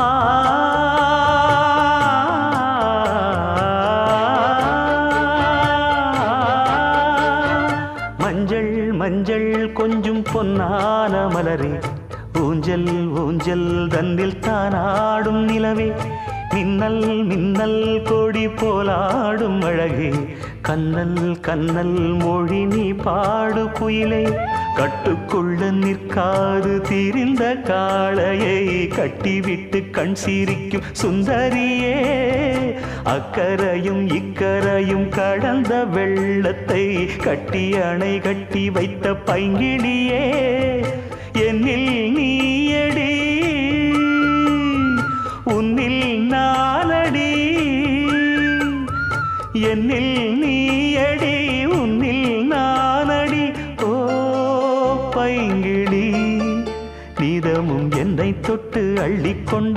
ஆ மஞ்சள் மஞ்சள் கொஞ்சம் பொன்னான மலரே, ஊஞ்சல் ஊஞ்சல் தன்னில் தானாடும் நிலவே, மின்னல் மின்னல் கொடி போலாடும் அழகே, கண்ணல் கண்ணல் மொழி நீ பாடு குயிலே, கட்டுக்குள்ள நிற்காது திரிந்த காளையை கட்டிவிட்டு கண் சிரிக்கும் சுந்தரியே, அக்கரையும் இக்கரையும் கடந்த வெள்ளத்தை கட்டி அணை கட்டி வைத்த பைங்கிளியே, என்னில் நீயடி உன்னில் நானடி, என்னில் நீயடி உன்னில் நானடி. ஓ பைங்கிளி, நீதமும் என்னை தொட்டு அள்ளிக்கொண்ட